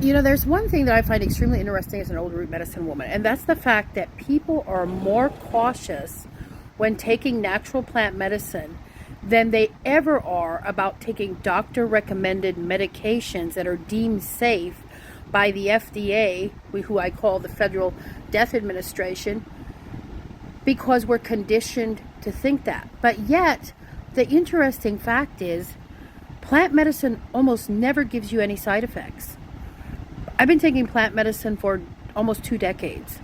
You know, there's one thing that I find extremely interesting as an old root medicine woman, and that's the fact that people are more cautious when taking natural plant medicine than they ever are about taking doctor recommended medications that are deemed safe by the FDA, who I call the Federal Death Administration, because we're conditioned to think that. But yet, the interesting fact is, plant medicine almost never gives you any side effects. I've been taking plant medicine for almost 2 decades.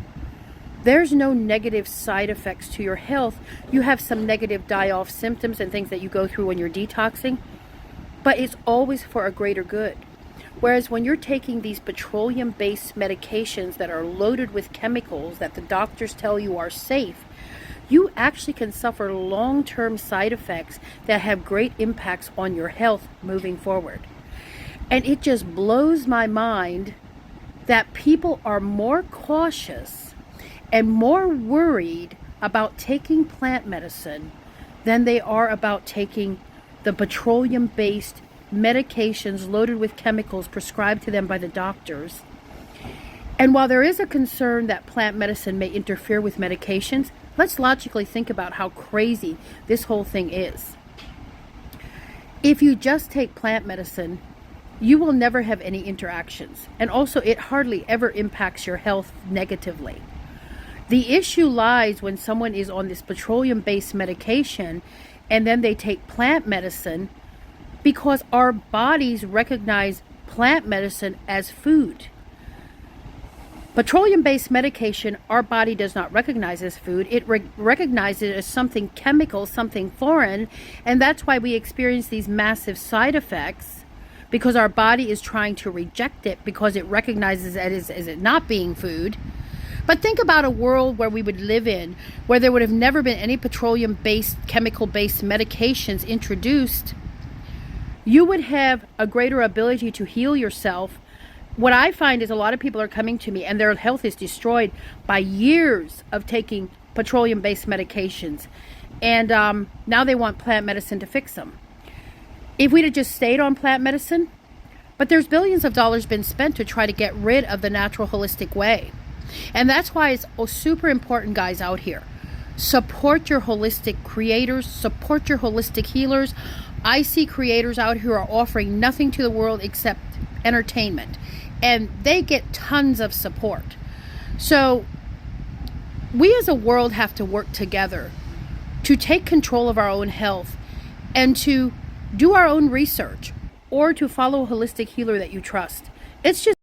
There's no negative side effects to your health. You have some negative die-off symptoms and things that you go through when you're detoxing, but it's always for a greater good. Whereas when you're taking these petroleum-based medications that are loaded with chemicals that the doctors tell you are safe, you actually can suffer long-term side effects that have great impacts on your health moving forward. And it just blows my mind that people are more cautious and more worried about taking plant medicine than they are about taking the petroleum-based medications loaded with chemicals prescribed to them by the doctors. And while there is a concern that plant medicine may interfere with medications, let's logically think about how crazy this whole thing is. If you just take plant medicine, you will never have any interactions. And also, it hardly ever impacts your health negatively. The issue lies when someone is on this petroleum-based medication and then they take plant medicine, because our bodies recognize plant medicine as food. Petroleum-based medication, our body does not recognize as food. It recognizes it as something chemical, something foreign, and that's why we experience these massive side effects, because our body is trying to reject it because it recognizes it as it not being food. But think about a world where we would live in, where there would have never been any petroleum-based, chemical-based medications introduced. You would have a greater ability to heal yourself. What I find is a lot of people are coming to me and their health is destroyed by years of taking petroleum-based medications. And now they want plant medicine to fix them. If we'd have just stayed on plant medicine, but there's billions of dollars been spent to try to get rid of the natural holistic way. And that's why it's super important, guys, out here. Support your holistic creators, support your holistic healers. I see creators out here are offering nothing to the world except entertainment, and they get tons of support. So we as a world have to work together to take control of our own health and to do our own research, or to follow a holistic healer that you trust. It's just